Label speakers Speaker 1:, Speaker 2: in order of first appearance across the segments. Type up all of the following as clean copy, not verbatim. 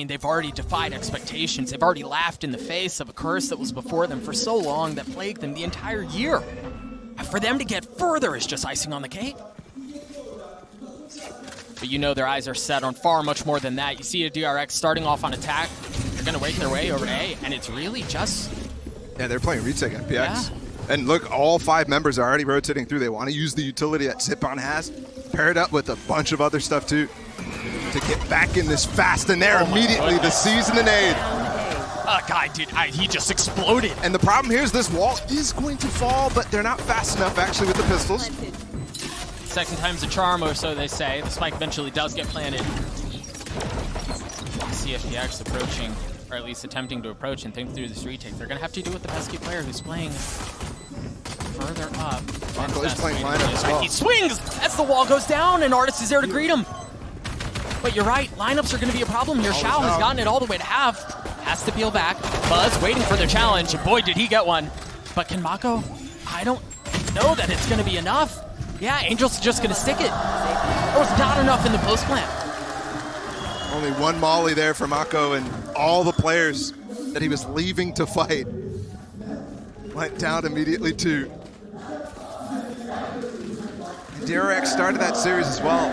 Speaker 1: they've already defied expectations. They've already laughed in the face of a curse that was before them for so long that plagued them the entire year. And for them to get further is just icing on the cake. But you know their eyes are set on far much more than that. You see a DRX starting off on attack. They're going to wake their way over to A, and it's really just...
Speaker 2: Yeah, they're playing retake FPX.
Speaker 1: Yeah.
Speaker 2: And look, all 5 members are already rotating through. They want to use the utility that Zipon has, paired up with a bunch of other stuff too, to get back in this fast. And there immediately the season and aid.
Speaker 1: He just exploded.
Speaker 2: And the problem here is this wall is going to fall, but they're not fast enough actually with the pistols.
Speaker 1: Second time's a charm, or so they say. The spike eventually does get planted. CFPX approaching, or at least attempting to approach and think through this retake. They're going to have to do with the pesky player who's playing further up.
Speaker 2: Marco is playing lineup as well.
Speaker 1: He swings as the wall goes down, and Artist is there to greet him. But you're right, lineups are going to be a problem here. Shao has gotten it all the way to half. Has to peel back. Buzz waiting for the challenge. Boy, did he get one. But can Mako? I don't know that it's going to be enough. Yeah, Angel's just going to stick it. There was not enough in the post plant.
Speaker 2: Only one molly there for Mako, and all the players that he was leaving to fight went down immediately too. And DRX started that series as well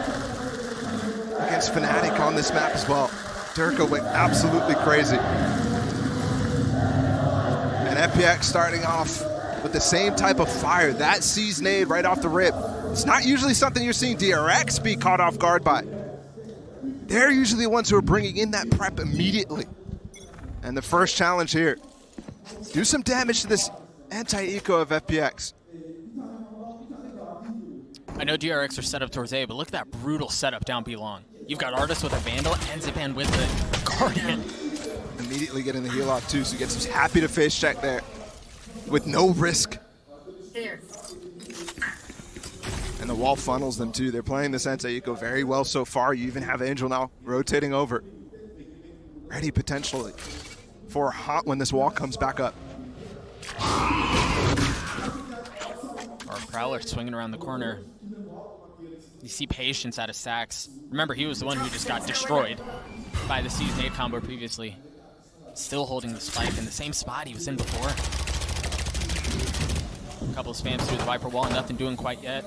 Speaker 2: against Fnatic on this map as well. Durka went absolutely crazy. And FPX starting off with the same type of fire. That sees nade right off the rip. It's not usually something you're seeing DRX be caught off guard by. They're usually the ones who are bringing in that prep immediately. And the first challenge here, do some damage to this anti-eco of FPX.
Speaker 1: I know DRX are set up towards A, but look at that brutal setup down B long. You've got Artist with a Vandal and Zipan with the Guardian.
Speaker 2: Immediately getting the heal off too, so he gets happy to face check there with no risk.
Speaker 3: There.
Speaker 2: And the wall funnels them too. They're playing this anti-eco very well so far. You even have Angel now rotating over. Ready potentially for a hot when this wall comes back up.
Speaker 1: Our Prowler swinging around the corner. You see Patience out of Sax. Remember, he was the one who just got destroyed by the Season 8 combo previously. Still holding the spike in the same spot he was in before. A couple of spams through the Viper wall, nothing doing quite yet.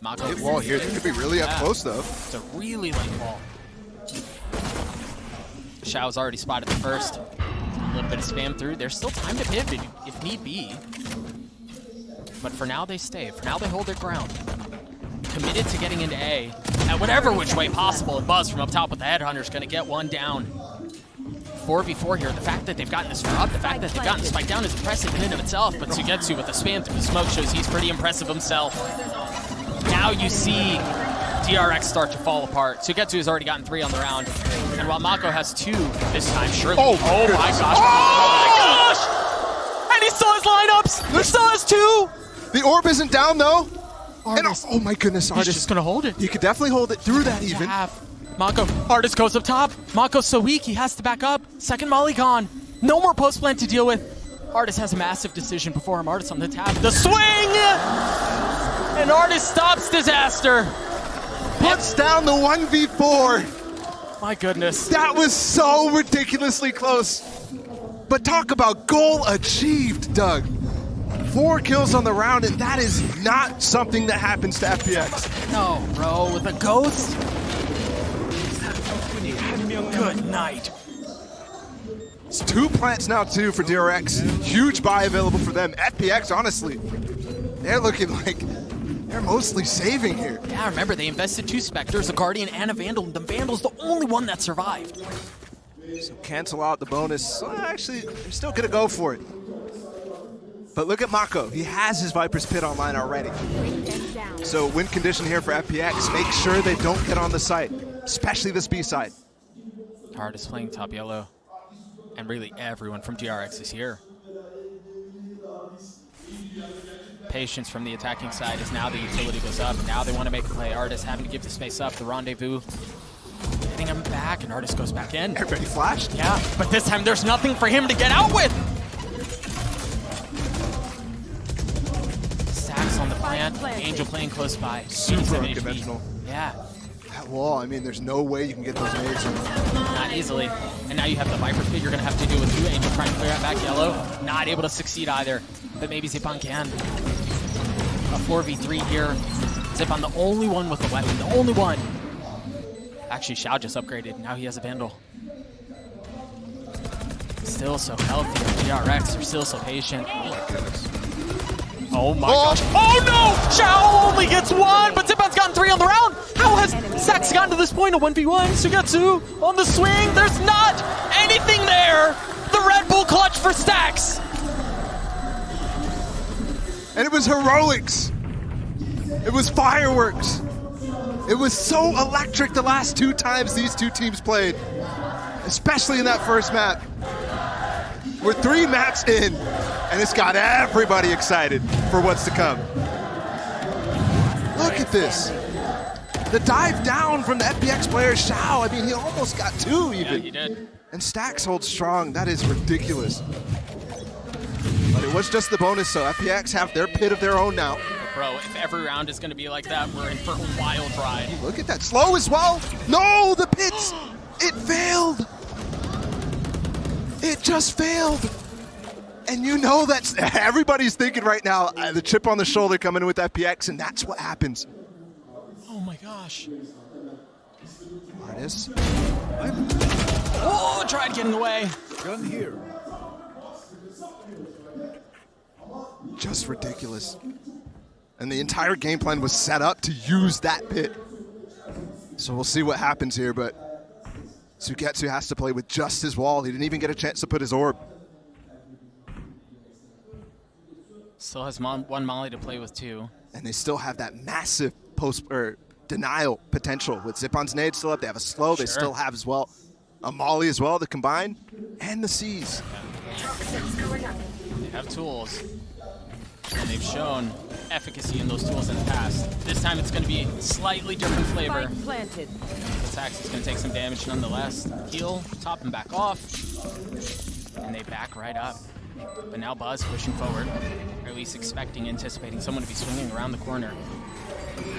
Speaker 1: Mako
Speaker 2: Hit wall here. They could be really up close though.
Speaker 1: It's a really late wall. Shao's already spotted the first. A little bit of spam through. There's still time to pivot if need be. But for now, they stay. For now, they hold their ground. Committed to getting into A at whatever which way possible. And Buzz from up top with the Headhunter's going to get one down. 4v4 here. The fact that they've gotten this far up, the fact that they've gotten the spike down is impressive in and of itself. But Sugetsu with the spam through the smoke shows he's pretty impressive himself. Now you see DRX start to fall apart. Sugetsu has already gotten 3 on the round. And while Mako has 2 this time, surely. Oh my gosh. Oh my gosh! And he still has lineups! He still has 2!
Speaker 2: The orb isn't down though. And oh my goodness,
Speaker 1: He's
Speaker 2: Artist.
Speaker 1: just gonna hold it.
Speaker 2: He could definitely hold it through that even.
Speaker 1: Mako, Artist goes up top. Mako's so weak, he has to back up. Second molly gone. No more post plant to deal with. Artist has a massive decision before him. Artist on the tap. The swing! And Artist stops disaster.
Speaker 2: Puts down the 1v4.
Speaker 1: My goodness.
Speaker 2: That was so ridiculously close. But talk about goal achieved, Doug. 4 kills on the round, and that is not something that happens to FPX.
Speaker 1: No, bro, with a ghost? Good night.
Speaker 2: It's 2 plants now, too, for DRX. Huge buy available for them. FPX, honestly, they're looking like they're mostly saving here.
Speaker 1: Yeah, remember, they invested 2 Spectres, a Guardian, and a Vandal. The Vandal's the only one that survived.
Speaker 2: So cancel out the bonus. Well, actually, they're still going to go for it. But look at Mako. He has his Viper's Pit online already. So win condition here for FPX. Make sure they don't get on the site, especially this B side.
Speaker 1: Hard is playing top yellow. And really everyone from DRX is here. Patience from the attacking side is now the utility goes up. Now they want to make a play. Artist having to give the space up. The rendezvous. Getting him back, and Artist goes back in.
Speaker 2: Everybody flashed?
Speaker 1: Yeah, but this time there's nothing for him to get out with. Stacks on the plant. Angel playing close by.
Speaker 2: Super unconventional.
Speaker 1: Yeah.
Speaker 2: That wall, I mean, there's no way you can get those nades.
Speaker 1: Not easily. And now you have the Viper Pit you're going to have to deal with too. Angel trying to clear out back yellow. Not able to succeed either. But maybe Zipan can. A 4v3 here. Zipan the only one with the weapon. The only one. Actually, Xiao just upgraded. Now he has a Vandal. Still so healthy. DRX are still so patient.
Speaker 2: Oh my goodness.
Speaker 1: Oh my gosh. Oh no! Xiao only gets one, but Zipan's gotten 3 on the round. How has Sax gotten to this point? A 1v1. Sugetsu on the swing. There's not anything there. The Red Bull clutch for Stax.
Speaker 2: And it was heroics. It was fireworks. It was so electric the last 2 times these 2 teams played, especially in that first map. We're 3 maps in, and it's got everybody excited for what's to come. Look at this. The dive down from the FPX player, Xiao. I mean, he almost got 2 even.
Speaker 1: Yeah, he did.
Speaker 2: And Stax holds strong. That is ridiculous. But it was just the bonus, so FPX have their pit of their own now.
Speaker 1: Bro, if every round is going to be like that, we're in for a wild ride.
Speaker 2: Look at that. Slow as well. No, the pits. It failed. It just failed. And you know that everybody's thinking right now, the chip on the shoulder coming in with FPX, and that's what happens.
Speaker 1: Oh my gosh.
Speaker 2: Artis.
Speaker 1: Oh, tried getting away.
Speaker 3: Gun here.
Speaker 2: Just ridiculous. And the entire game plan was set up to use that pit. So we'll see what happens here, but Sugetsu has to play with just his wall. He didn't even get a chance to put his orb.
Speaker 1: Still has one Molly to play with too.
Speaker 2: And they still have that massive denial potential with Zipan's nade still up. They have a slow. They still have as well a Molly as well to combine, and the C's.
Speaker 1: They have tools, and they've shown efficacy in those tools in the past. This time it's going to be slightly different flavor.
Speaker 4: Planted.
Speaker 1: Sax is going to take some damage nonetheless. Heal, top and back off, and they back right up. But now Buzz pushing forward, or at least anticipating someone to be swinging around the corner.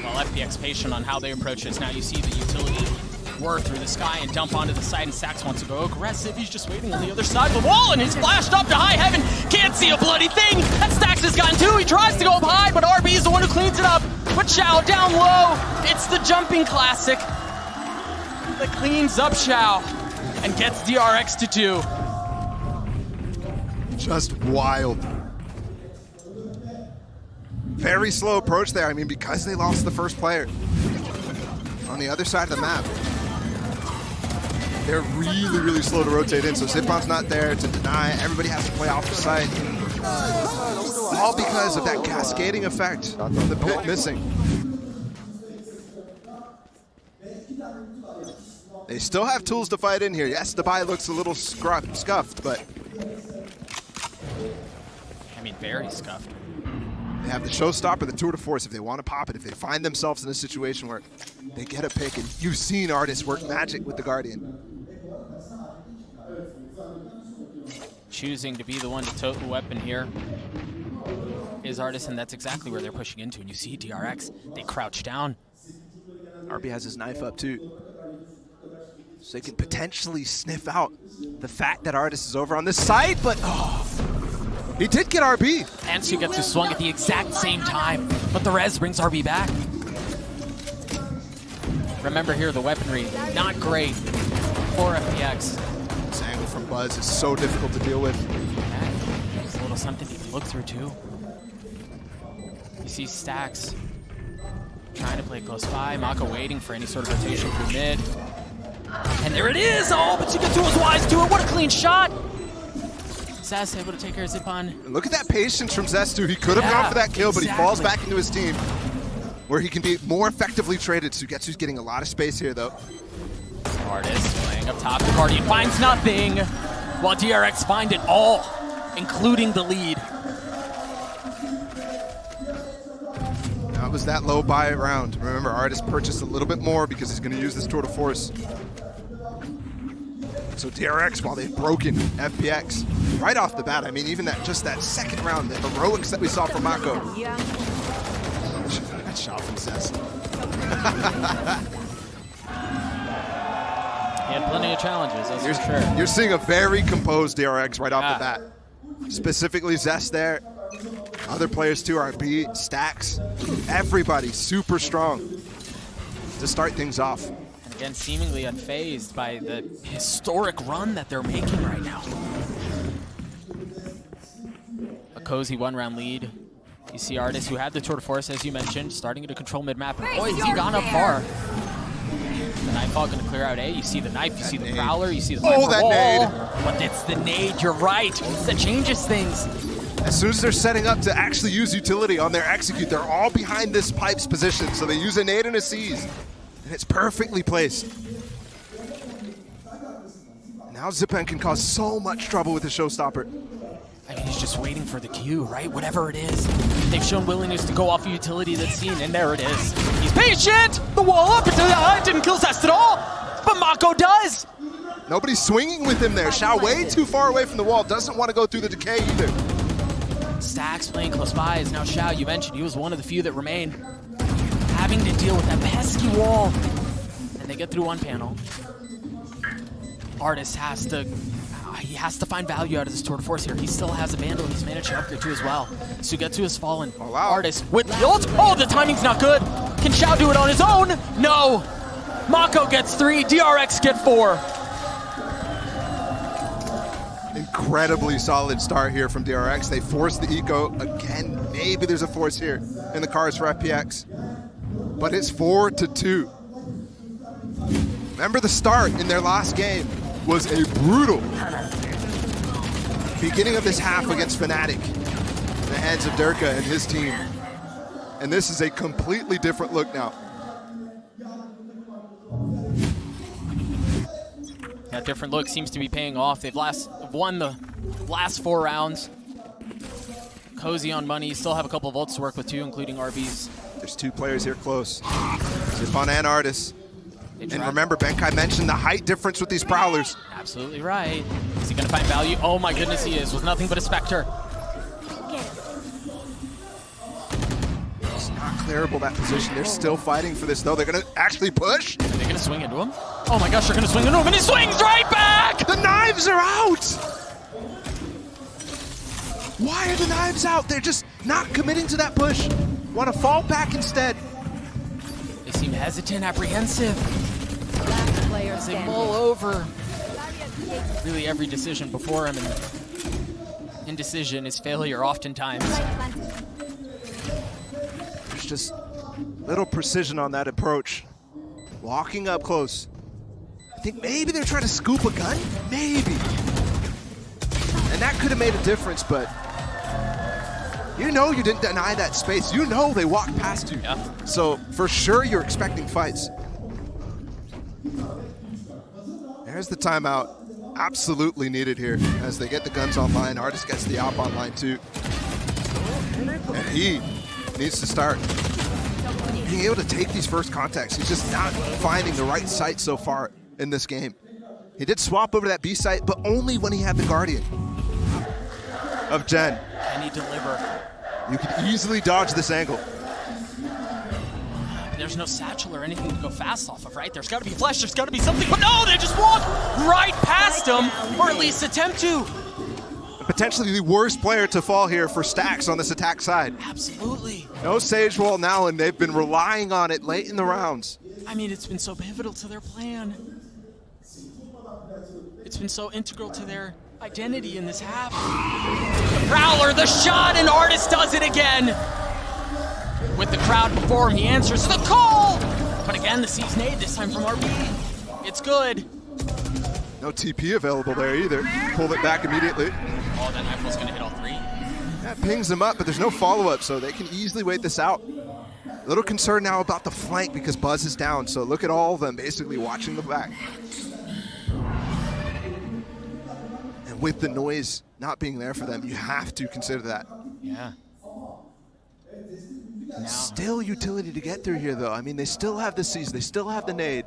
Speaker 1: While FPX patient on how they approach this. Now you see the utility whir through the sky and dump onto the side, and Sax wants to go aggressive. He's just waiting on the other side of the wall, and he's flashed up to high heaven. Can't see a bloody thing. That Stax has gotten 2. He tries to go up high, but RB is the one who cleans it up. But Xiao down low. It's the jumping classic that cleans up Xiao and gets DRX to 2.
Speaker 2: Just wild. Very slow approach there. I mean, because they lost the first player. On the other side of the map, they're really, really slow to rotate in. So Zipan's not there to deny. Everybody has to play off the site. All because of that cascading effect from the pit missing. They still have tools to fight in here. Yes, the buy looks a little scuffed, but
Speaker 1: I mean, very scuffed.
Speaker 2: they have the showstopper, the tour de force. If they want to pop it, if they find themselves in a situation where they get a pick, and you've seen artists work magic with the Guardian.
Speaker 1: Choosing to be the one to tote the weapon here is Artis, and that's exactly where they're pushing into. And you see DRX, they crouch down.
Speaker 2: RB has his knife up too. So they can potentially sniff out the fact that Artis is over on this side, but he did get RB.
Speaker 1: And Sugetsu swung at the exact same time, but the res brings RB back. Remember here, the weaponry, not great for FPX.
Speaker 2: This angle from Buzz is so difficult to deal with.
Speaker 1: Yeah, there's a little something you can look through too. You see Stax trying to play close by, Mako waiting for any sort of rotation through mid. And there it is! Oh, but Sugetsu was wise to it. What a clean shot! Zest able to take care of Zipan.
Speaker 2: Look at that patience from Zestu. He could have gone for that kill, but he falls back into his team where he can be more effectively traded. Sugetsu's getting a lot of space here, though.
Speaker 1: Artis playing up top. The Guardian finds nothing, while DRX find it all, including the lead.
Speaker 2: That was that low buy round. Remember, Artis purchased a little bit more because he's going to use this tour de force. So DRX, while they've broken FPX right off the bat, I mean, even just that second round, the heroics that we saw from Mako. That shot from Zest.
Speaker 1: He had plenty of challenges, that's for sure.
Speaker 2: You're seeing a very composed DRX right off the bat. Specifically Zest there. Other players too, RB, Stacks. Everybody super strong to start things off.
Speaker 1: And again, seemingly unfazed by the historic run that they're making right now. A cozy one-round lead. You see Artis, who had the Tour de Force, as you mentioned, starting to control mid-map. And boy, has he gone up far. The Nightfall going to clear out A. You see the knife, you see the Prowler, you see the
Speaker 2: that
Speaker 1: wall.
Speaker 2: nade.
Speaker 1: But it's the nade, you're right. That changes things.
Speaker 2: As soon as they're setting up to actually use utility on their execute, they're all behind this Pipes position. So they use a nade and a seize. And it's perfectly placed. Now Zipan can cause so much trouble with the showstopper.
Speaker 1: I mean, he's just waiting for the cue, right? Whatever it is. They've shown willingness to go off a utility that's seen, and there it is. He's patient! The wall up until didn't kill Zest at all, but Mako does!
Speaker 2: Nobody's swinging with him there. Xiao way too far away from the wall. Doesn't want to go through the decay either.
Speaker 1: Stacks playing close by is now Xiao. You mentioned he was one of the few that remained. Having to deal with that pesky wall. And they get through one panel. Artis has to... he has to find value out of this Tour de Force here. He still has a Vandal he's managed to upgrade to as well. Sugetsu has fallen.
Speaker 2: Oh, wow.
Speaker 1: Artis with the ult. Oh, the timing's not good. Can Xiao do it on his own? No. Mako gets 3. DRX get 4.
Speaker 2: Incredibly solid start here from DRX. They force the eco again. Maybe there's a force here in the cards for FPX. But it's 4-2. Remember the start in their last game was a brutal beginning of this half against Fnatic in the hands of Durka and his team. And this is a completely different look now.
Speaker 1: That different look seems to be paying off. They've won the last 4 rounds. Cozy on money, still have a couple of ults to work with too, including RBs.
Speaker 2: There's 2 players here close. Zipan and Artis. And remember, Benkai mentioned the height difference with these Prowlers.
Speaker 1: Absolutely right. Is he going to find value? Oh my goodness, he is. With nothing but a Spectre.
Speaker 2: It's not clearable, that position. They're still fighting for this, though. They're going to actually push.
Speaker 1: Are they going to swing into him? Oh my gosh, they're going to swing into him, and he swings right back!
Speaker 2: The knives are out! Why are the knives out? They're just not committing to that push. Want to fall back instead.
Speaker 1: They seem hesitant, apprehensive. As they mull over really every decision before him, and indecision is failure oftentimes.
Speaker 2: There's just little precision on that approach. Walking up close. I think maybe they're trying to scoop a gun? Maybe. And that could have made a difference, but you know you didn't deny that space. You know they walked past you.
Speaker 1: Yeah.
Speaker 2: So for sure you're expecting fights. There's the timeout. Absolutely needed here as they get the guns online. Artis gets the op online too. And he needs to start being able to take these first contacts. He's just not finding the right site so far in this game. He did swap over to that B site, but only when he had the Guardian of Gen.
Speaker 1: Can he deliver?
Speaker 2: You could easily dodge this angle.
Speaker 1: There's no satchel or anything to go fast off of, right? There's got to be flesh, there's got to be something, but no, they just walk right past him, or at least attempt to.
Speaker 2: Potentially the worst player to fall here for Stacks on this attack side.
Speaker 1: Absolutely.
Speaker 2: No Sage Wall now, and they've been relying on it late in the rounds.
Speaker 1: I mean, it's been so pivotal to their plan. It's been so integral to their identity in this half. The Prowler, the shot, and Artis does it again. With the crowd before him, he answers the call! But again, the C's nade, this time from RB. It's good.
Speaker 2: No TP available there either. Pulled it back immediately.
Speaker 1: Oh, that knife was gonna hit all 3.
Speaker 2: That pings them up, but there's no follow-up, so they can easily wait this out. A little concerned now about the flank because Buzz is down, so look at all of them basically watching the back. And with the noise not being there for them, you have to consider that.
Speaker 1: Yeah. Now.
Speaker 2: Still utility to get through here, though. I mean, they still have the C's, they still have the nade.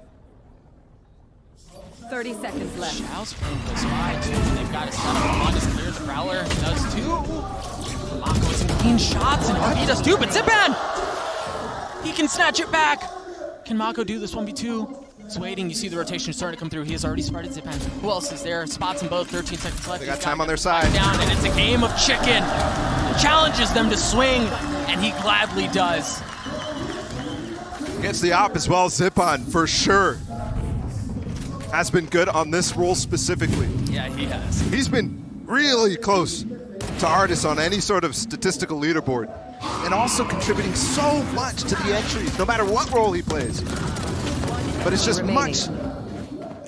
Speaker 3: 30 seconds left.
Speaker 1: Xiao's playing close by, too. They've got a setup on his clear. The Prowler does, too. Mako with some clean shots, and RB does, too, but Zipan! He can snatch it back. Can Mako do this 1v2? He's waiting. You see the rotation starting to come through. He has already spotted Zipan. Who else is there? Spots them both. 13 seconds left.
Speaker 2: They got time on their side.
Speaker 1: Down, and it's a game of chicken. Challenges them to swing, and he gladly does.
Speaker 2: Gets the op as well. Zipan, for sure, has been good on this role specifically.
Speaker 1: Yeah, he has.
Speaker 2: He's been really close to Artis on any sort of statistical leaderboard, and also contributing so much to the entries, no matter what role he plays. But it's just much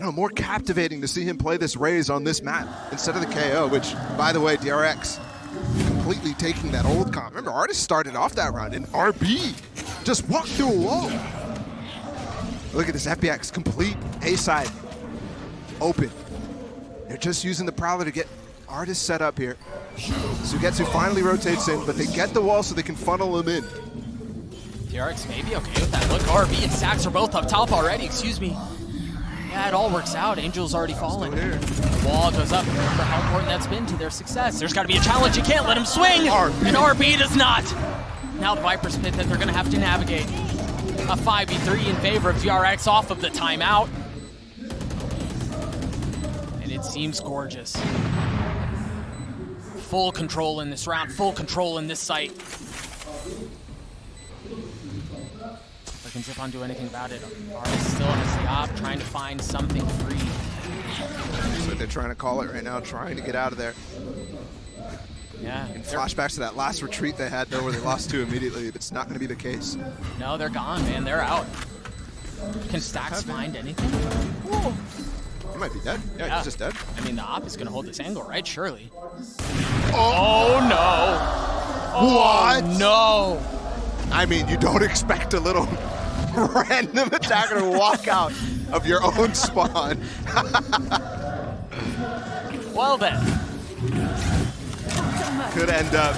Speaker 2: more captivating to see him play this Raze on this map instead of the KO, which, by the way, DRX completely taking that old comp. Remember, Artis started off that round in RB, just walked through a wall. Look at this FBX, complete A side, open. They're just using the Prowler to get Artis set up here. Sugetsu finally rotates in, but they get the wall so they can funnel him in.
Speaker 1: DRX may be okay with that. Look, RB and Stacks are both up top already, excuse me. Yeah, it all works out. Angel's already fallen. Wall goes up. Remember how important that's been to their success. There's got to be a challenge. You can't let him swing. And RB does not. Now the Viper's Pit that they're going to have to navigate. A 5v3 in favor of DRX off of the timeout. And it seems gorgeous. Full control in this round. Full control in this site. Can Zipan do anything about it? Artis still has the op, trying to find something free.
Speaker 2: That's what they're trying to call it right now, trying to get out of there.
Speaker 1: Yeah.
Speaker 2: And flashbacks to that last retreat they had, though, where they lost 2 immediately. It's not going to be the case.
Speaker 1: No, they're gone, man. They're out. Can Stacks find anything?
Speaker 2: Whoa. He might be dead. Yeah, he's just dead.
Speaker 1: I mean, the op is going to hold this angle, right? Surely. Oh no.
Speaker 2: What?
Speaker 1: Oh, no.
Speaker 2: I mean, you don't expect a little random attacker to walk out of your own spawn.
Speaker 1: Well then.
Speaker 2: Could end up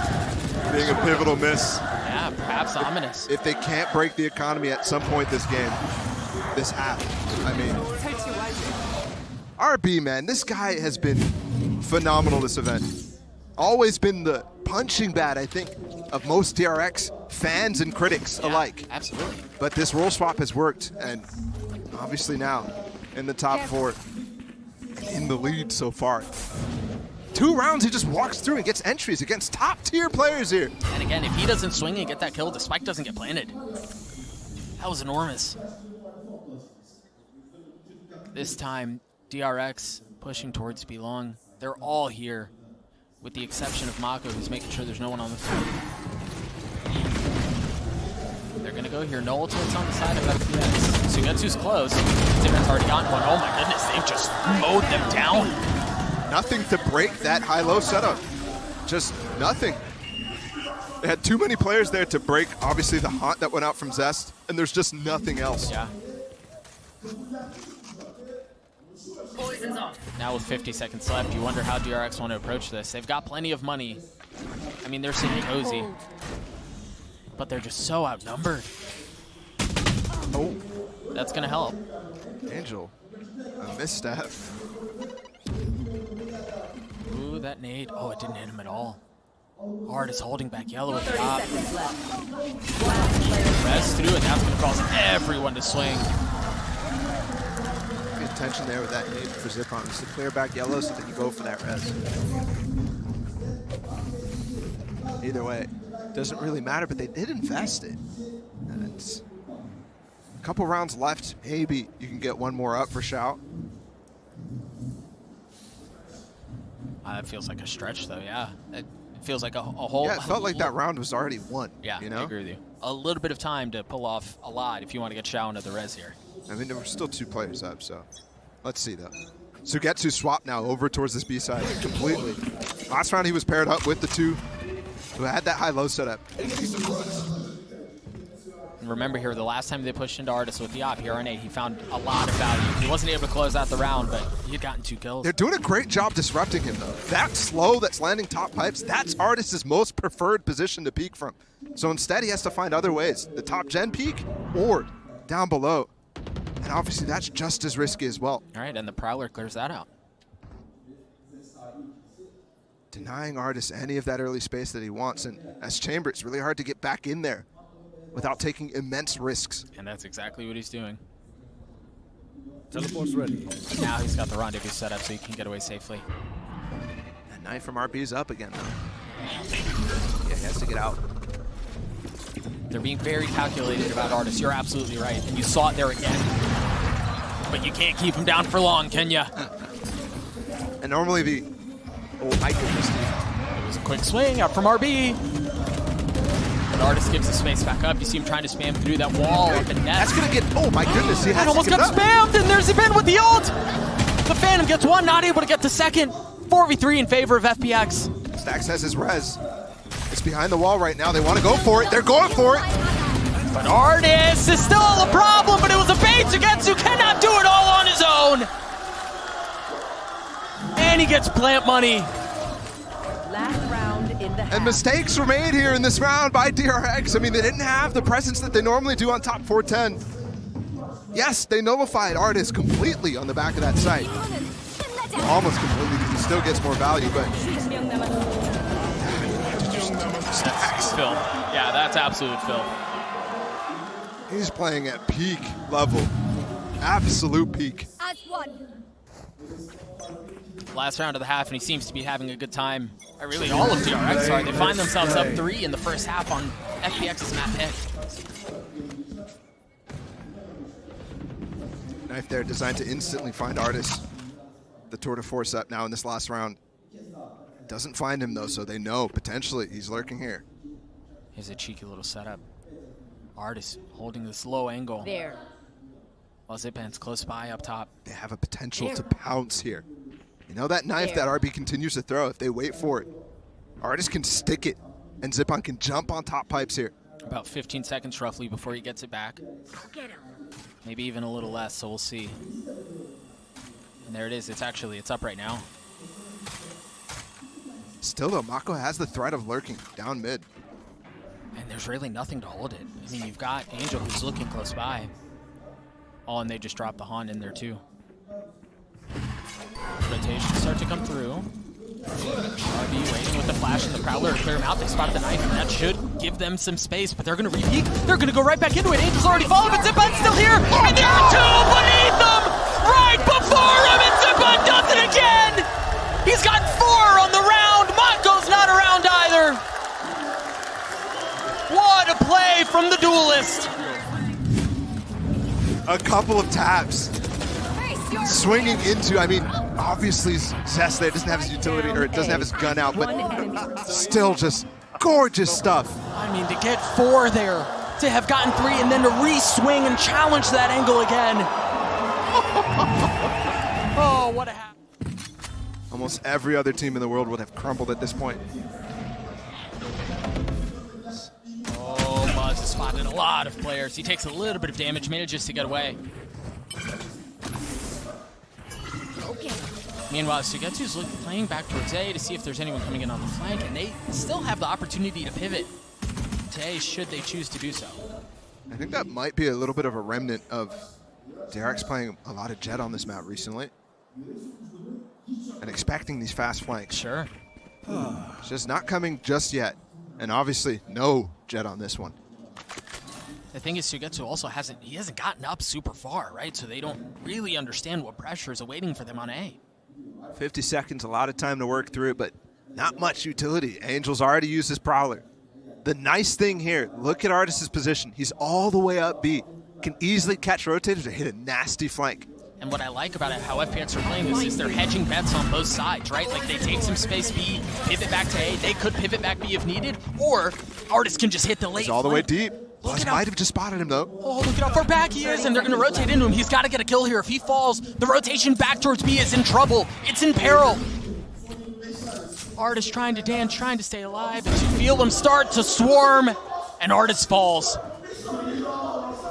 Speaker 2: being a pivotal miss.
Speaker 1: Yeah, perhaps ominous.
Speaker 2: If they can't break the economy at some point this game, this half, I mean. RB, man, this guy has been phenomenal this event. Always been the punching bag, I think, of most DRX fans and critics alike.
Speaker 1: Absolutely.
Speaker 2: But this role swap has worked, and obviously now in the top 4, in the lead so far. 2 rounds, he just walks through and gets entries against top-tier players here.
Speaker 1: And again, if he doesn't swing and get that kill, the spike doesn't get planted. That was enormous. This time, DRX pushing towards Belong. They're all here, with the exception of Mako, who's making sure there's no one on the field. They're going to go here. No ultimates on the side of FPX. Sugetsu's close. Zipan's already gotten one. Oh my goodness, they've just mowed them down.
Speaker 2: Nothing to break that high-low setup. Just nothing. They had too many players there to break, obviously, the haunt that went out from Zest, and there's just nothing else.
Speaker 1: Yeah. Now with 50 seconds left, you wonder how DRX want to approach this. They've got plenty of money. I mean, they're sitting cozy. But they're just so outnumbered. Oh, that's going to help.
Speaker 2: Angel, a misstep.
Speaker 1: Ooh, that nade. Oh, it didn't hit him at all. Artis holding back yellow at the top. Res through, and that's going to cause everyone to swing.
Speaker 2: Good intention there with that nade for Zipan. Just to clear back yellow so that you go for that res. Either way, doesn't really matter, but they did invest it. And it's a couple rounds left. Maybe you can get one more up for Shout.
Speaker 1: That feels like a stretch, though, yeah. It feels like a whole...
Speaker 2: Yeah, it felt like that round was already won.
Speaker 1: Yeah,
Speaker 2: you know?
Speaker 1: I agree with you. A little bit of time to pull off a lot if you want to get Shao into the res here.
Speaker 2: I mean, there were still 2 players up, so let's see, though. Sugetsu swapped now over towards this B side completely. Last round, he was paired up with the 2 who had that high-low setup.
Speaker 1: And remember here, the last time they pushed into Artis with the op, here on 8, he found a lot of value. He wasn't able to close out the round, but he had gotten 2 kills.
Speaker 2: They're doing a great job disrupting him, though. That slow that's landing top pipes, that's Artis' most preferred position to peek from. So instead, he has to find other ways. The top gen peek or down below. And obviously, that's just as risky as well.
Speaker 1: All right, and the Prowler clears that out.
Speaker 2: Denying Artis any of that early space that he wants. And as Chamber, it's really hard to get back in there without taking immense risks.
Speaker 1: And that's exactly what he's doing.
Speaker 3: Teleport's ready.
Speaker 1: Now he's got the rendezvous set up so he can get away safely.
Speaker 2: That knife from RP is up again, though. Yeah, he has to get out.
Speaker 1: They're being very calculated about Artis. You're absolutely right. And you saw it there again. But you can't keep him down for long, can ya?
Speaker 2: And normally the... Oh, my goodness, dude.
Speaker 1: It was a quick swing out from RB. But Artis gives the space back up. You see him trying to spam through that wall up in net.
Speaker 2: That's going to get... Oh, my goodness. He has
Speaker 1: That
Speaker 2: to
Speaker 1: almost
Speaker 2: get
Speaker 1: got
Speaker 2: up.
Speaker 1: spammed, and there's Ben with the ult! The Phantom gets one, not able to get the second. 4v3 in favor of FPX.
Speaker 2: Stax has his res. It's behind the wall right now. They want to go for it. They're going for it.
Speaker 1: But Artis is still a problem, but it was a bait. Sugetsu cannot do it all on his own. And he gets plant money.
Speaker 4: Last round in the half.
Speaker 2: And mistakes were made here in this round by DRX. I mean, they didn't have the presence that they normally do on top 410. Yes, they nullified Artis completely on the back of that site. Almost completely, because he still gets more value, but...
Speaker 1: That's film. Yeah, that's absolute film.
Speaker 2: He's playing at peak level. Absolute peak.
Speaker 4: As one.
Speaker 1: Last round of the half, and he seems to be having a good time. Really, all of DRX are. They find themselves up 3 in the first half on FPX's map pick.
Speaker 2: Knife there designed to instantly find Artis. The tour de force up now in this last round. Doesn't find him though, so they know potentially he's lurking here.
Speaker 1: Here's a cheeky little setup. Artis holding this low angle.
Speaker 4: There.
Speaker 1: While Zipan's close by up top.
Speaker 2: They have a potential to pounce here. You know that knife that RB continues to throw, if they wait for it, Artis can stick it, and Zipan can jump on top pipes here.
Speaker 1: About 15 seconds roughly before he gets it back. Maybe even a little less, so we'll see. And there it is. It's up right now.
Speaker 2: Still though, Mako has the threat of lurking down mid.
Speaker 1: And there's really nothing to hold it. I mean, you've got Angel who's looking close by. Oh, and they just dropped the Han in there too. Rotations start to come through. RB waiting with the flash and the Prowler to clear him out. They spotted the knife, and that should give them some space, but they're going to repeat. They're going to go right back into it. Angel's already fallen, but Zipan's still here. And there are 2 beneath them! Right before him, and Zipan does it again! He's got 4 on the round. Mako's not around either. What a play from the duelist.
Speaker 2: A couple of taps. Swinging into, I mean, obviously Zest there doesn't have his utility, or it doesn't have his gun out, but still just gorgeous stuff.
Speaker 1: I mean, to get 4 there, to have gotten 3, and then to re-swing and challenge that angle again. Oh, what a hack.
Speaker 2: Almost every other team in the world would have crumbled at this point.
Speaker 1: Oh, Buzz has spotted a lot of players. He takes a little bit of damage, manages to get away. Meanwhile, Sugetsu's playing back towards A to see if there's anyone coming in on the flank, and they still have the opportunity to pivot to A should they choose to do so.
Speaker 2: I think that might be a little bit of a remnant of DRX playing a lot of Jet on this map recently and expecting these fast flanks.
Speaker 1: Sure.
Speaker 2: It's just not coming just yet, and obviously no Jet on this one.
Speaker 1: The thing is, Sugetsu also hasn't gotten up super far, right? So they don't really understand what pressure is awaiting for them on A.
Speaker 2: 50 seconds, a lot of time to work through it, but not much utility. Angel's already used his Prowler. The nice thing here, look at Artis' position. He's all the way up B. Can easily catch rotators to hit a nasty flank.
Speaker 1: And what I like about it, how FPX are playing this, is they're hedging bets on both sides, right? Like, they take some space B, pivot back to A. They could pivot back B if needed, or Artis can just hit the late
Speaker 2: He's all the way deep.
Speaker 1: Look
Speaker 2: Buzz
Speaker 1: at how-
Speaker 2: might have just spotted him, though.
Speaker 1: Oh, look at how far back he is, and they're going to rotate into him. He's got to get a kill here. If he falls, the rotation back towards B is in trouble. It's in peril. Artis trying to dance, trying to stay alive, and you feel him start to swarm, and Artis falls.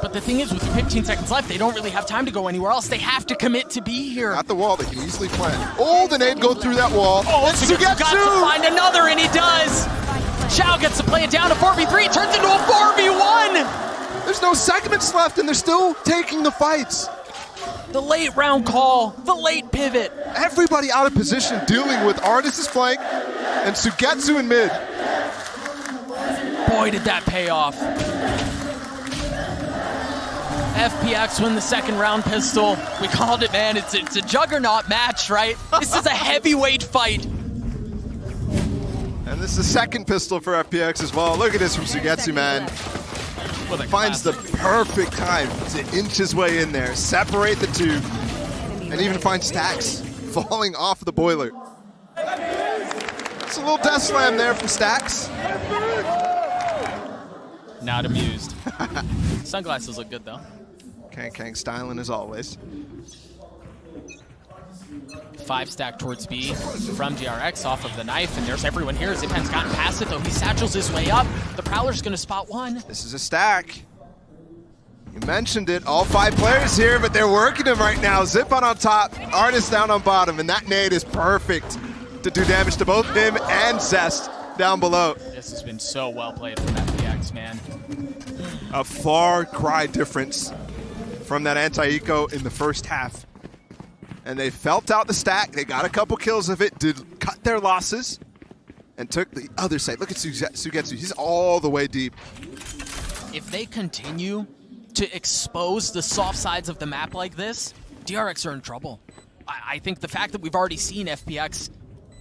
Speaker 1: But the thing is, with 15 seconds left, they don't really have time to go anywhere else. They have to commit to be here.
Speaker 2: At the wall, they can easily plant. Oh, the nade go through that wall.
Speaker 1: Oh, Sugetsu got to find another, and he does. Xiao gets to play it down to 4v3, turns into a 4v1.
Speaker 2: There's no segments left, and they're still taking the fights.
Speaker 1: The late round call, the late pivot.
Speaker 2: Everybody out of position dealing with Artis' flank and Sugetsu in mid.
Speaker 1: Boy, did that pay off. FPX win the second round pistol. We called it, man. It's a juggernaut match, right? This is a heavyweight fight.
Speaker 2: And this is the second pistol for FPX as well. Look at this from Sugetsu, man. Finds the perfect time to inch his way in there, separate the two, and even find Stacks falling off the boiler. It's a little death slam there from Stacks.
Speaker 1: Not amused. Sunglasses look good, though.
Speaker 2: Kang styling as always.
Speaker 1: 5 stack towards B from DRX off of the knife, and there's everyone here. Zipan's gotten past it, though. He satchels his way up. The Prowler's going to spot one.
Speaker 2: This is a stack. You mentioned it, all 5 players here, but they're working him right now. Zipan on top, Artist down on bottom, and that nade is perfect to do damage to both him and Zest down below.
Speaker 1: This has been so well played from FPX, man.
Speaker 2: A far cry difference from that anti-eco in the first half. And they felt out the stack, they got a couple kills of it, did cut their losses, and took the other side. Look at Sugetsu, he's all the way deep.
Speaker 1: If they continue to expose the soft sides of the map like this, DRX are in trouble. I think the fact that we've already seen FPX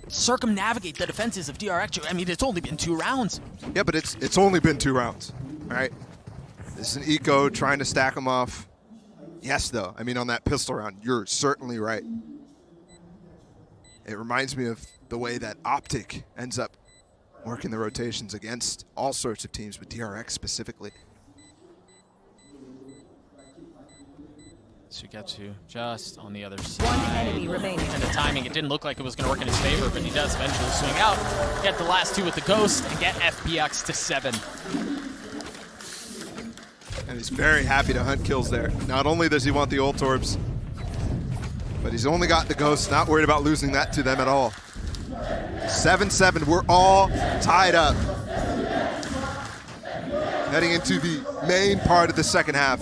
Speaker 1: circumnavigate the defenses of DRX, I mean, it's only been 2 rounds.
Speaker 2: Yeah, but it's only been 2 rounds, all right? This is an eco trying to stack them off. Yes, though, I mean, on that pistol round, you're certainly right. It reminds me of the way that Optic ends up working the rotations against all sorts of teams, but DRX specifically.
Speaker 1: Sugetsu just on the other side.
Speaker 4: One enemy remaining.
Speaker 1: And the timing, it didn't look like it was going to work in his favor, but he does eventually swing out, get the last 2 with the Ghost, and get FPX to 7.
Speaker 2: And he's very happy to hunt kills there. Not only does he want the ult orbs, but he's only got the Ghost, not worried about losing that to them at all. 7-7, we're all tied up. Heading into the main part of the second half.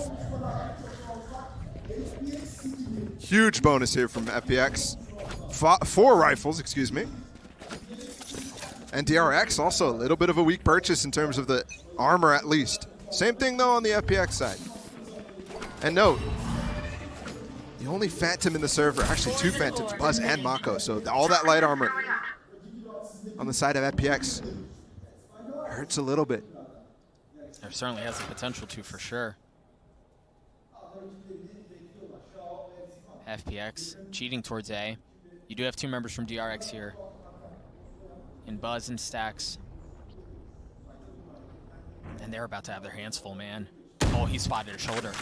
Speaker 2: Huge bonus here from FPX. 4 rifles, excuse me. And DRX also a little bit of a weak purchase in terms of the armor at least. Same thing though on the FPX side. And note, the only Phantom in the server, actually 2 Phantoms, Buzz and Mako. So all that light armor on the side of FPX hurts a little bit.
Speaker 1: There certainly has the potential to, for sure. FPX cheating towards A. You do have 2 members from DRX here in Buzz and Stacks. And they're about to have their hands full, man. Oh, he spotted a shoulder.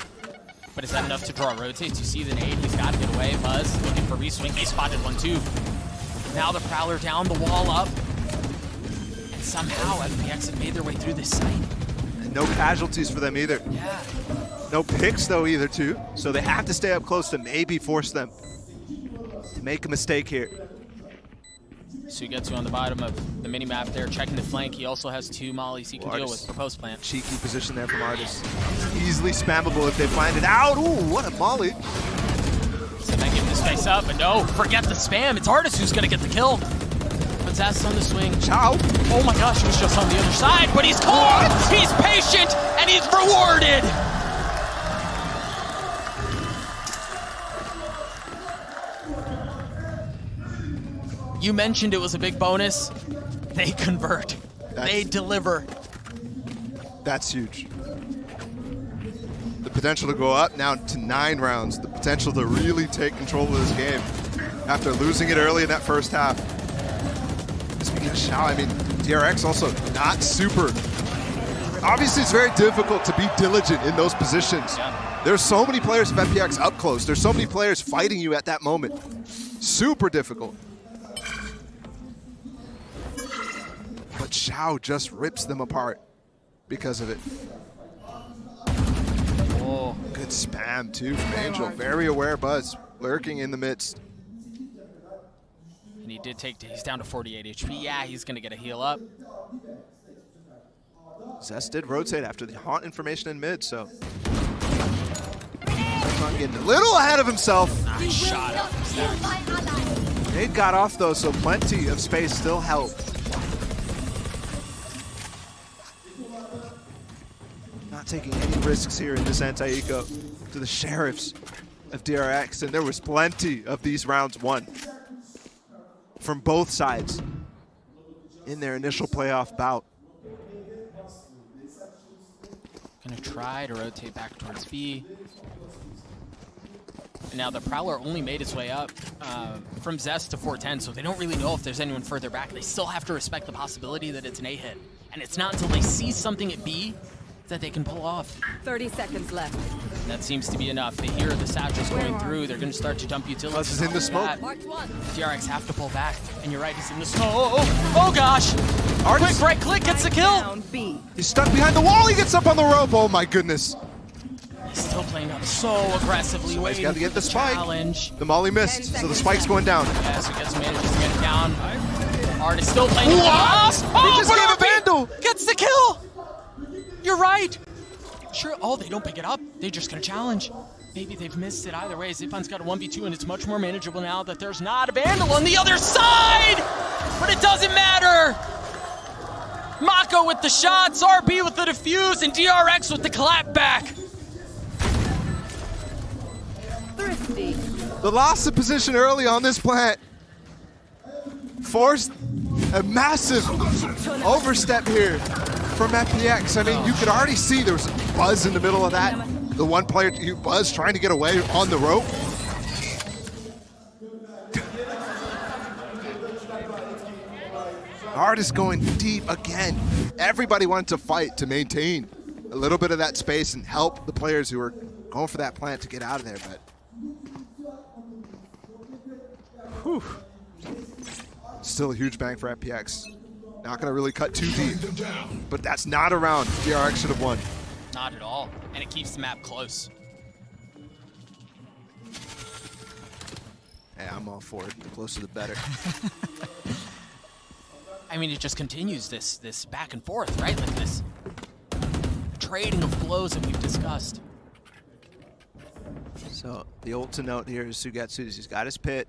Speaker 1: But is that enough to draw a rotate? You see the nade, he's got to get away. Buzz looking for reswing, he spotted one too. Now the Prowler down, the wall up. And somehow FPX have made their way through this site.
Speaker 2: And no casualties for them either.
Speaker 1: Yeah.
Speaker 2: No picks though either too. So they have to stay up close to maybe force them to make a mistake here.
Speaker 1: Sugetsu on the bottom of the mini-map there, checking the flank. He also has 2 mollies he can deal with. Proposed plant.
Speaker 2: Cheeky position there from Artist. It's easily spammable if they find it out. Ooh, what a molly.
Speaker 1: So then give the space up, but no, forget the spam. It's Artist who's gonna get the kill. But Zest on the swing.
Speaker 2: Ciao.
Speaker 1: Oh my gosh, he was just on the other side, but he's caught! He's patient, and he's rewarded! You mentioned it was a big bonus. They convert. They deliver.
Speaker 2: That's huge. The potential to go up now to 9 rounds. The potential to really take control of this game after losing it early in that first half. Speaking of Shao, I mean, DRX also not super. Obviously, it's very difficult to be diligent in those positions.
Speaker 1: Yeah.
Speaker 2: There's so many players of FPX up close. There's so many players fighting you at that moment. Super difficult. But Shao just rips them apart because of it.
Speaker 1: Oh,
Speaker 2: good spam too from Angel. Very aware Buzz lurking in the midst.
Speaker 1: And he did take, he's down to 48 HP. Yeah, he's gonna get a heal up.
Speaker 2: Zest did rotate after the haunt information in mid, so. Zest getting a little ahead of himself.
Speaker 1: Nice shot up from Stacks.
Speaker 2: Nade got off though, so plenty of space still helped. Not taking any risks here in this anti-eco. to the sheriffs of DRX, and there was plenty of these rounds won from both sides in their initial playoff bout.
Speaker 1: Gonna try to rotate back towards B. And now the Prowler only made its way up from Zest to 410, so they don't really know if there's anyone further back. They still have to respect the possibility that it's an A hit. And it's not until they see something at B that they can pull off.
Speaker 4: 30 seconds left.
Speaker 1: That seems to be enough. They hear the Satchels going through. They're going to start to dump utilities.
Speaker 2: Buzz is in the smoke.
Speaker 4: Marked one.
Speaker 1: DRX have to pull back. And you're right, he's in the smoke. Oh gosh!
Speaker 2: Artist.
Speaker 1: Quick right click gets the kill!
Speaker 4: Down B.
Speaker 2: He's stuck behind the wall. He gets up on the rope. Oh my goodness.
Speaker 1: He's still playing up so aggressively.
Speaker 2: So he's
Speaker 1: waiting
Speaker 2: got to get
Speaker 1: for
Speaker 2: the spike.
Speaker 1: challenge.
Speaker 2: The molly missed, so the spike's going down.
Speaker 1: Yeah, so he gets manages to get it down. Artist still playing the
Speaker 2: What?
Speaker 1: boss.
Speaker 2: He
Speaker 1: Oh,
Speaker 2: just
Speaker 1: but
Speaker 2: gave a
Speaker 1: RP
Speaker 2: vandal.
Speaker 1: Gets the kill! You're right. Sure. Oh, they don't pick it up. They're just going to challenge. Maybe they've missed it either way. Zipan's got a 1v2, and it's much more manageable now that there's not a vandal on the other side! But it doesn't matter! Mako with the shots, RB with the defuse, and DRX with the clap back.
Speaker 4: Thrifty.
Speaker 2: The loss of position early on this plant forced a massive overstep here from FPX. I mean, you could already see there was Buzz in the middle of that. The one player, Buzz, trying to get away on the rope. Artist going deep again. Everybody wanted to fight to maintain a little bit of that space and help the players who were going for that plant to get out of there, but whew. Still a huge bang for FPX. Not gonna really cut too deep, but that's not a round DRX should have won.
Speaker 1: Not at all, and it keeps the map close.
Speaker 2: Hey, I'm all for it. The closer the better.
Speaker 1: I mean, it just continues this back and forth, right? Like this trading of blows that we've discussed.
Speaker 2: So the ult to note here is Sugetsu. He's got his pit,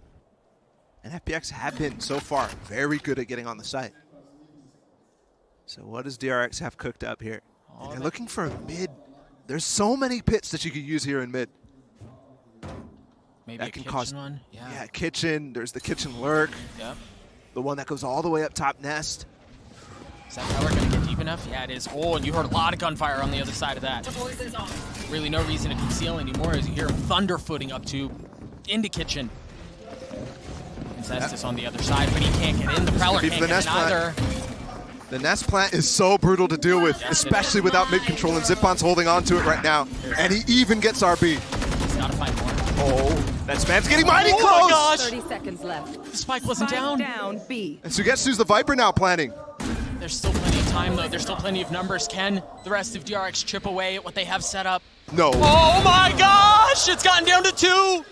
Speaker 2: and FPX have been so far very good at getting on the site. So what does DRX have cooked up here? And they're looking for a mid. There's so many pits that you could use here in mid.
Speaker 1: Maybe
Speaker 2: That
Speaker 1: a
Speaker 2: can
Speaker 1: kitchen
Speaker 2: cost-
Speaker 1: one.
Speaker 2: Yeah, kitchen. There's the kitchen lurk.
Speaker 1: Yep.
Speaker 2: The one that goes all the way up top nest.
Speaker 1: Is that power going to get deep enough? Yeah, it is. Oh, and you heard a lot of gunfire on the other side of that. Really no reason to conceal anymore as you hear him thunderfooting up to into kitchen. Zestus on the other side, but he can't get in. The Prowler
Speaker 2: Keep
Speaker 1: can't
Speaker 2: the
Speaker 1: get
Speaker 2: nest
Speaker 1: in
Speaker 2: plant.
Speaker 1: either.
Speaker 2: The nest plant is so brutal to deal with,
Speaker 1: Yes,
Speaker 2: especially without mid control, and Zipon's holding on to it right now. And he even gets RB.
Speaker 1: He's got to find more.
Speaker 2: Oh, that spam's getting mighty
Speaker 1: Oh
Speaker 2: close!
Speaker 1: my gosh!
Speaker 4: 30 seconds left.
Speaker 1: The spike wasn't down.
Speaker 4: Down B.
Speaker 2: And Sugetsu's the Viper now planning.
Speaker 1: There's still plenty of time, though. There's still plenty of numbers. Can the rest of DRX chip away at what they have set up?
Speaker 2: No.
Speaker 1: Oh my gosh! It's gotten down to 2!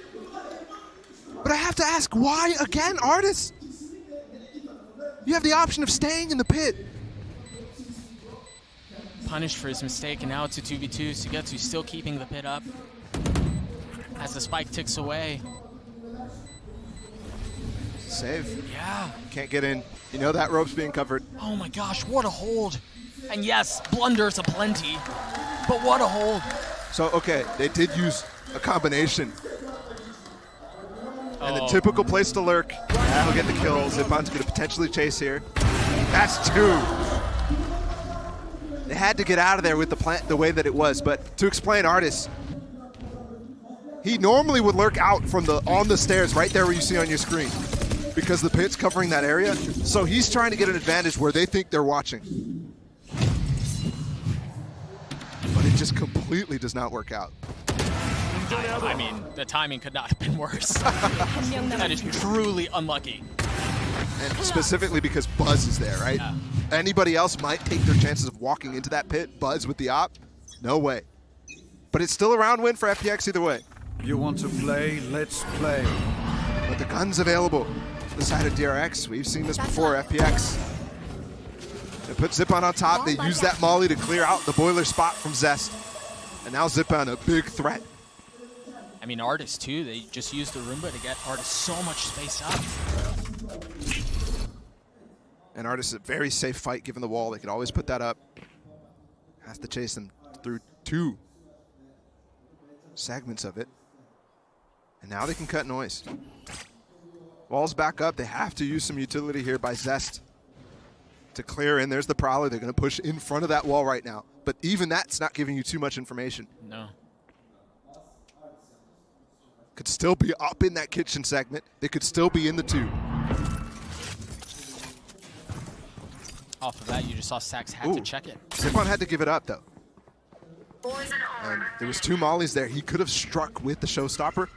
Speaker 2: But I have to ask, why again, Artist? You have the option of staying in the pit.
Speaker 1: Punished for his mistake, and now it's a 2v2. Sugetsu still keeping the pit up as the spike ticks away.
Speaker 2: Save.
Speaker 1: Yeah.
Speaker 2: Can't get in. You know that rope's being covered.
Speaker 1: Oh my gosh, what a hold. And yes, blunders aplenty, but what a hold.
Speaker 2: So, okay, they did use a combination. And the
Speaker 1: Oh.
Speaker 2: typical place to lurk. That'll get the kill. Zipon's gonna potentially chase here. That's 2. They had to get out of there with the plant the way that it was, but to explain Artist, he normally would lurk out from on the stairs right there where you see on your screen because the pit's covering that area. So he's trying to get an advantage where they think they're watching. But it just completely does not work out.
Speaker 1: I mean, the timing could not have been worse. That is truly unlucky.
Speaker 2: And specifically because Buzz is there, right?
Speaker 1: Yeah.
Speaker 2: Anybody else might take their chances of walking into that pit. Buzz with the op, no way. But it's still a round win for FPX either way.
Speaker 3: You want to play? Let's play.
Speaker 2: But the gun's available to the side of DRX. We've seen this before, FPX. They put Zipon on top. They use that molly to clear out the boiler spot from Zest. And now Zipon a big threat.
Speaker 1: I mean, Artist too, they just used the Roomba to get Artist so much space up.
Speaker 2: And Artist is a very safe fight given the wall. They could always put that up. Has to chase them through 2. segments of it. And now they can cut noise. Wall's back up. They have to use some utility here by Zest to clear in. There's the Prowler. They're going to push in front of that wall right now. But even that's not giving you too much information.
Speaker 1: No.
Speaker 2: Could still be up in that kitchen segment. They could still be in the 2.
Speaker 1: Off of that, you just saw Sax had to check it.
Speaker 2: Zipon had to give it up, though. And there was 2 mollies there. He could have struck with the showstopper.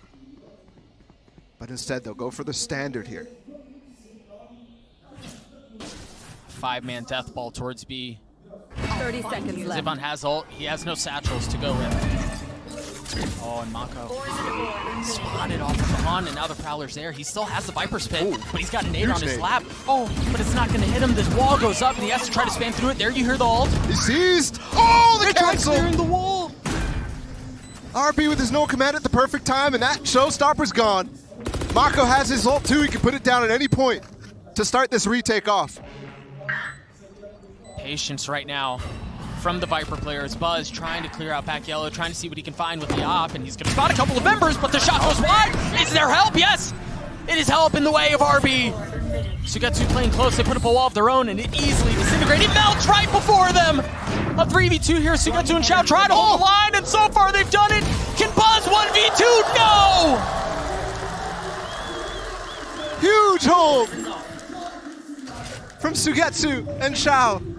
Speaker 2: But instead, they'll go for the standard here.
Speaker 1: 5-man death ball towards B.
Speaker 4: 30 seconds left.
Speaker 1: Zipon has ult. He has no satchels to go with. Oh, and Mako spotted off of the Han, and now the Prowler's there. He still has the Viper Spit, but he's got a nade on his lap. Oh, but it's not going to hit him. This wall goes up, and he has to try to spam through it. There you hear the ult.
Speaker 2: He's seized. Oh, the cancel.
Speaker 1: Clearing the wall.
Speaker 2: RB with his no command at the perfect time, and that showstopper's gone. Mako has his ult too. He can put it down at any point to start this retake off.
Speaker 1: Patience right now from the Viper players. Buzz trying to clear out back yellow, trying to see what he can find with the op, and he's going to spot a couple of members, but the shot goes wide. Is there help? Yes! It is help in the way of RB. Sugetsu playing close. They put up a wall of their own, and it easily disintegrated. It melts right before them. A 3v2 here. Sugetsu and Xiao try to hold the line, and so far they've done it. Can Buzz 1v2? No!
Speaker 2: Huge hold from Sugetsu and Xiao.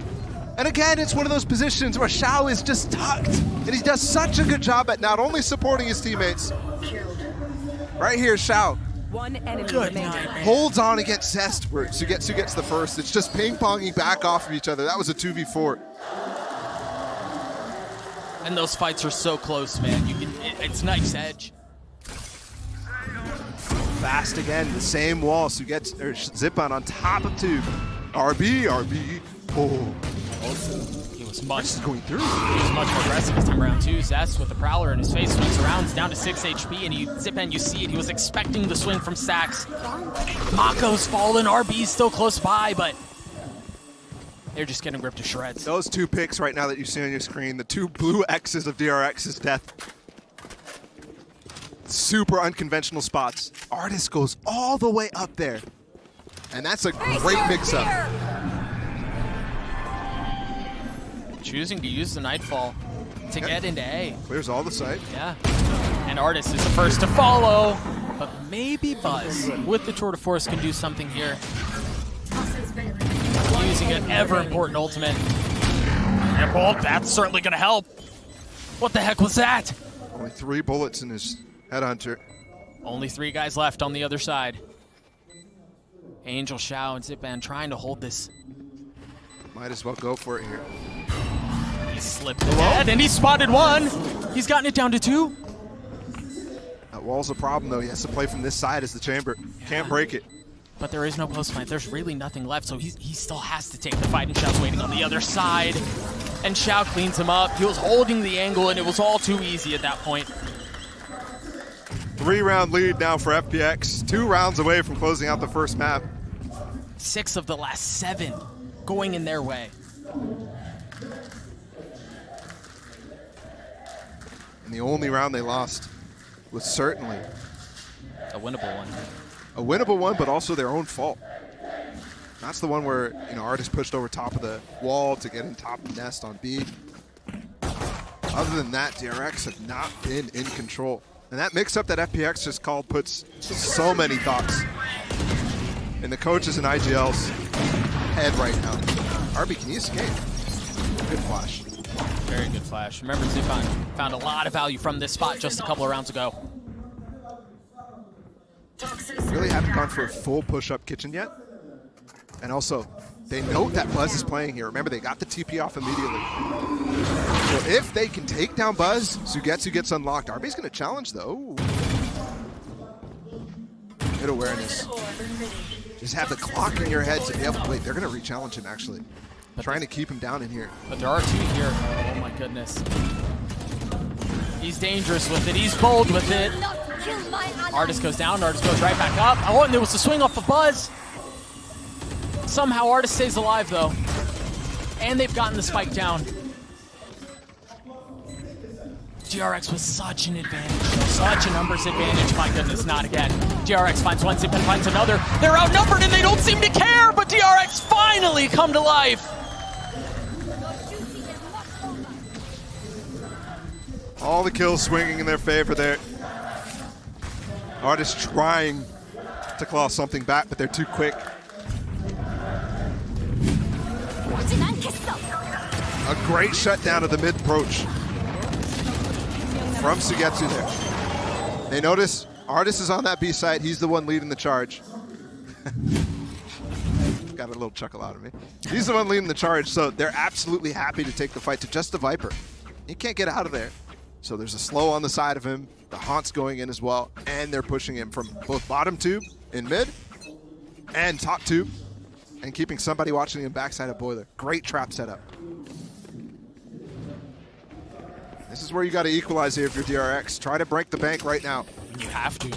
Speaker 2: And again, it's one of those positions where Xiao is just tucked. And he does such a good job at not only supporting his teammates. Right here, Xiao.
Speaker 4: One enemy remaining.
Speaker 2: Holds on against Zest where Sugetsu gets the first. It's just ping-ponging back off of each other. That was a 2v4.
Speaker 1: And those fights are so close, man. It's nice edge.
Speaker 2: Fast again, the same wall. Zipon on top of 2. RB. Oh.
Speaker 1: He was much
Speaker 2: going through.
Speaker 1: He was much more aggressive this time around too. Zest with the Prowler in his face swings around, it's down to 6 HP, and Zipon, you see it. He was expecting the swing from Sax. Mako's fallen. RB's still close by, but they're just getting ripped to shreds.
Speaker 2: Those 2 picks right now that you see on your screen, the 2 blue X's of DRX's death. Super unconventional spots. Artist goes all the way up there. And that's a great mix-up.
Speaker 1: Choosing to use the Nightfall to get into A.
Speaker 2: Clears all the site.
Speaker 1: Yeah. And Artist is the first to follow. But maybe Buzz with the Tour de Force can do something here. Using an ever-important ultimate. And well, that's certainly going to help. What the heck was that?
Speaker 2: Only 3 bullets in his headhunter.
Speaker 1: Only 3 guys left on the other side. Angel, Xiao, and Zipman trying to hold this.
Speaker 2: Might as well go for it here.
Speaker 1: He slipped ahead, and he spotted 1. He's gotten it down to 2.
Speaker 2: That wall's a problem, though. He has to play from this side as the chamber. Can't break it.
Speaker 1: But there is no post plant. There's really nothing left, so he still has to take the fight, and Xiao's waiting on the other side. And Xiao cleans him up. He was holding the angle, and it was all too easy at that point.
Speaker 2: 3-round lead now for FPX. 2 rounds away from closing out the first map.
Speaker 1: 6 of the last 7 going in their way.
Speaker 2: And the only round they lost was certainly
Speaker 1: A winnable one.
Speaker 2: a winnable one, but also their own fault. That's the one where, Artist pushed over top of the wall to get in top of the nest on B. Other than that, DRX have not been in control. And that mix-up that FPX just called puts so many thoughts in the coaches and IGL's head right now. RB, can you escape? Good flash.
Speaker 1: Very good flash. Remember, Zipon found a lot of value from this spot just a couple of rounds ago.
Speaker 2: Really haven't gone for a full push-up kitchen yet. And also, they note that Buzz is playing here. Remember, they got the TP off immediately. So if they can take down Buzz, Sugetsu gets unlocked. RB's going to challenge, though. Good awareness. Just have the clock in your head to be able to wait. They're going to re-challenge him, actually. Trying to keep him down in here.
Speaker 1: But there are 2 here. Oh, my goodness. He's dangerous with it. He's bold with it. Artist goes down. Artist goes right back up. Oh, and there was a swing off of Buzz. Somehow Artist stays alive, though. And they've gotten the spike down. DRX was such an advantage, such a numbers advantage. My goodness, not again. DRX finds one, Zipan finds another. They're outnumbered and they don't seem to care, but DRX finally come to life.
Speaker 2: All the kills swinging in their favor there. Artist trying to claw something back, but they're too quick. A great shutdown of the mid approach from Sugetsu there. They notice Artist is on that B site. He's the one leading the charge. Got a little chuckle out of me. He's the one leading the charge, so they're absolutely happy to take the fight to just the Viper. He can't get out of there. So there's a slow on the side of him. The Haunt's going in as well, and they're pushing him from both bottom tube in mid and top tube, and keeping somebody watching him backside of Boiler. Great trap setup. This is where you got to equalize here if you're DRX. Try to break the bank right now.
Speaker 1: You have to.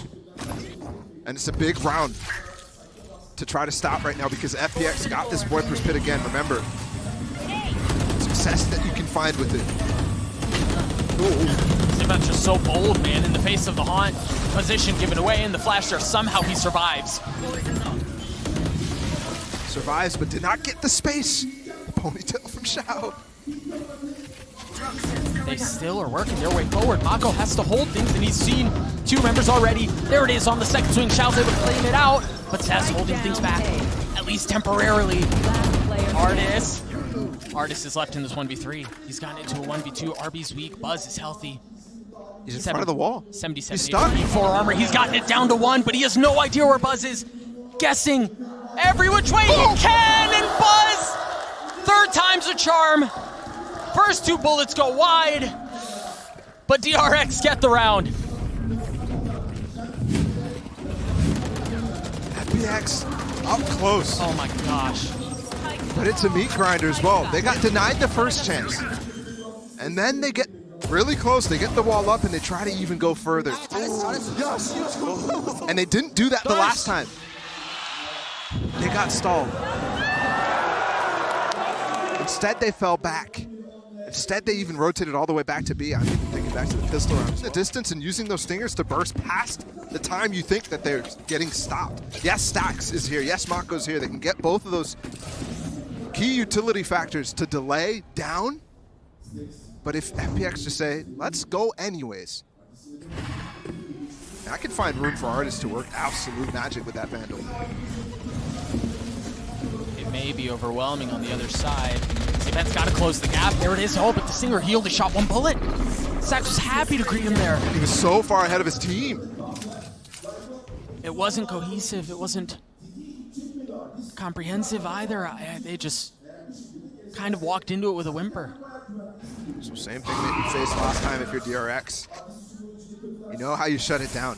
Speaker 2: And it's a big round to try to stop right now because FPX got this Viper's Pit again. Remember, success that you can find with it.
Speaker 1: Zipan's just so bold, man, in the face of the Haunt. Position given away in the flash there. Somehow he survives.
Speaker 2: Survives, but did not get the space. The ponytail from Xiao.
Speaker 1: They still are working their way forward. Mako has to hold things, and he's seen two members already. There it is on the second swing. Xiao's able to claim it out, but Tess holding things back, at least temporarily. Artist is left in this 1v3. He's gotten into a 1v2. RB's weak. Buzz is healthy.
Speaker 2: He's in front of the wall.
Speaker 1: 77,
Speaker 2: He's stuck.
Speaker 1: 84 armor. He's gotten it down to 1, but he has no idea where Buzz is. Guessing every which way he can, and Buzz, third time's a charm. First two bullets go wide, but DRX get the round.
Speaker 2: FPX up close.
Speaker 1: Oh my gosh.
Speaker 2: But it's a meat grinder as well. They got denied the first chance. And then they get really close. They get the wall up and they try to even go further. And they didn't do that the last time. They got stalled. Instead, they fell back. Instead, they even rotated all the way back to B. I'm even thinking back to the pistol rounds. The distance and using those stingers to burst past the time you think that they're getting stopped. Yes, Stacks is here. Yes, Mako's here. They can get both of those key utility factors to delay down. But if FPX just say, let's go anyways. And I can find room for Artists to work absolute magic with that Vandal.
Speaker 1: It may be overwhelming on the other side. Zipan's got to close the gap. There it is. Oh, but the Stinger, he only shot one bullet. Sax was happy to greet him there.
Speaker 2: He was so far ahead of his team.
Speaker 1: It wasn't cohesive. It wasn't comprehensive either. They just kind of walked into it with a whimper.
Speaker 2: So same thing that you faced last time if you're DRX. You know how you shut it down.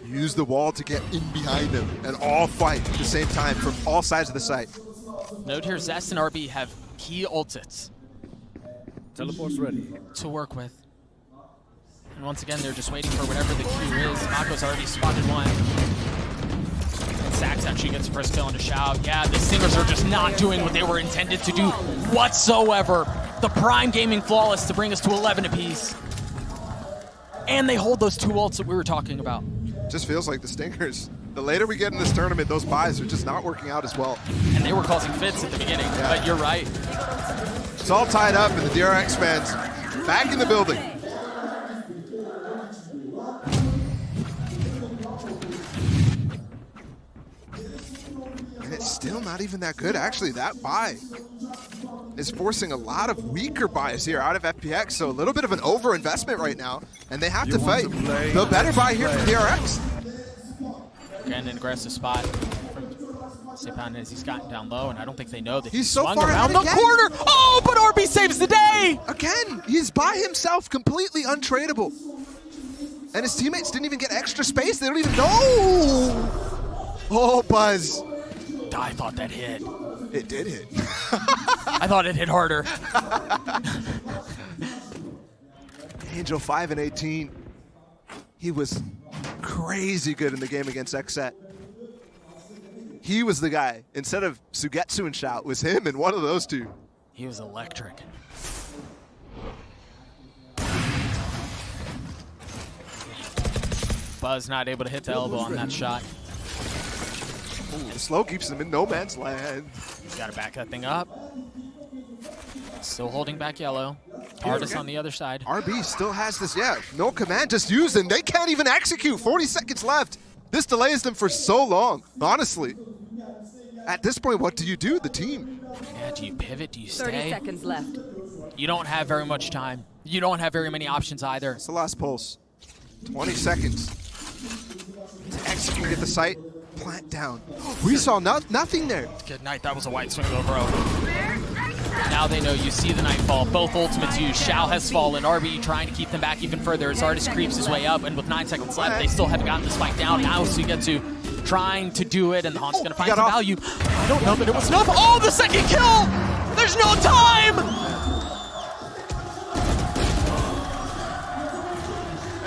Speaker 2: Use the wall to get in behind them and all fight at the same time from all sides of the site.
Speaker 1: Note here, Zest and RB have key ultits.
Speaker 3: Teleport's ready.
Speaker 1: To work with. And once again, they're just waiting for whatever the cue is. Mako's already spotted one. And Sax actually gets the first kill into Xiao. Yeah, the Stingers are just not doing what they were intended to do whatsoever. The Prime Gaming Flawless to bring us to 11 apiece. And they hold those two ults that we were talking about.
Speaker 2: Just feels like the Stingers, the later we get in this tournament, those buys are just not working out as well.
Speaker 1: And they were causing fits at the beginning, but you're right.
Speaker 2: It's all tied up and the DRX fans back in the building. And it's still not even that good. Actually, that buy is forcing a lot of weaker buys here out of FPX, so a little bit of an over-investment right now, and they have to fight. The better buy here from DRX.
Speaker 1: And an aggressive spot from Zipan as he's gotten down low, and I don't think they know that
Speaker 2: He's so
Speaker 1: swung
Speaker 2: far
Speaker 1: around
Speaker 2: ahead
Speaker 1: the
Speaker 2: again.
Speaker 1: corner. Oh, but RB saves the day!
Speaker 2: Again, he's by himself, completely untradeable. And his teammates didn't even get extra space. They don't even know. Oh, Buzz.
Speaker 1: I thought that hit.
Speaker 2: It did hit.
Speaker 1: I thought it hit harder.
Speaker 2: Angel 5 and 18. He was crazy good in the game against Xset. He was the guy. Instead of Sugetsu and Xiao, it was him and one of those two.
Speaker 1: He was electric. Buzz not able to hit the elbow on that shot.
Speaker 2: The slow keeps them in no man's land.
Speaker 1: Gotta back that thing up. Still holding back yellow. Artist on the other side.
Speaker 2: RB still has this, no command just used, and they can't even execute. 40 seconds left. This delays them for so long, honestly. At this point, what do you do, the team?
Speaker 1: Yeah, do you pivot? Do you stay?
Speaker 4: 30 seconds left.
Speaker 1: You don't have very much time. You don't have very many options either.
Speaker 2: It's the last pulse. 20 seconds to execute, get the site, plant down. We saw nothing there.
Speaker 1: Good night. That was a white swing over. Now they know you see the nightfall. Both ultimates used. Shao has fallen. RB trying to keep them back even further as Artist creeps his way up, and with 9 seconds left, they still haven't gotten the spike down. Now Suigetsu trying to do it, and the Haunt's going to find some value. I don't know that it was enough. Oh, the second kill! There's no time!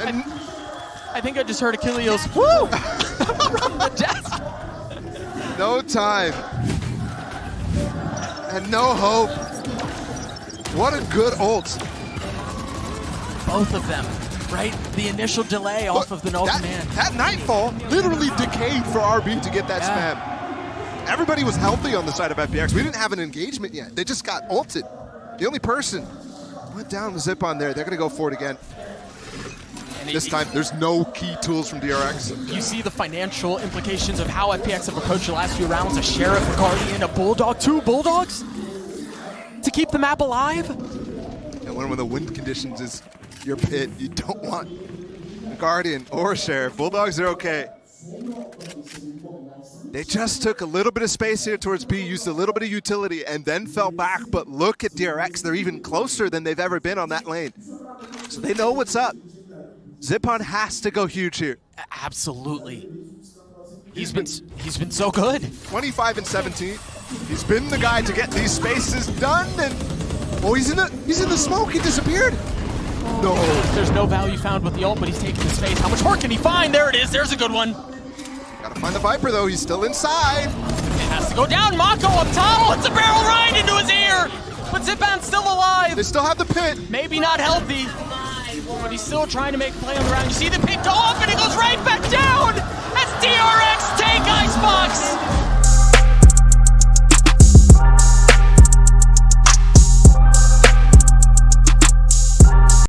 Speaker 2: And
Speaker 1: I think I just heard Achilles. Woo! From the desk.
Speaker 2: no time. And no hope. What a good ult.
Speaker 1: Both of them, right? The initial delay off of the no command.
Speaker 2: That nightfall literally decayed for RB to get that spam. Everybody was healthy on the side of FPX. We didn't have an engagement yet. They just got ulted. The only person went down was Zip on there. They're going to go for it again. This time, there's no key tools from DRX.
Speaker 1: You see the financial implications of how FPX have approached the last few rounds. A Sheriff, a Guardian, a Bulldog, 2 Bulldogs to keep the map alive.
Speaker 2: And when the wind conditions is your pit, you don't want a Guardian or a Sheriff. Bulldogs are okay. They just took a little bit of space here towards B, used a little bit of utility, and then fell back. But look at DRX. They're even closer than they've ever been on that lane. So they know what's up. Zipon has to go huge here.
Speaker 1: Absolutely. He's been so good.
Speaker 2: 25 and 17. He's been the guy to get these spaces done, and he's in the smoke. He disappeared. No.
Speaker 1: There's no value found with the ult, but he's taking the space. How much more can he find? There it is. There's a good one.
Speaker 2: Gotta find the Viper though. He's still inside.
Speaker 1: It has to go down. Mako up top. It's a barrel right into his ear. But Zipan's still alive.
Speaker 2: They still have the pit.
Speaker 1: Maybe not healthy, but he's still trying to make a play on the round. You see the pick go up, and it goes right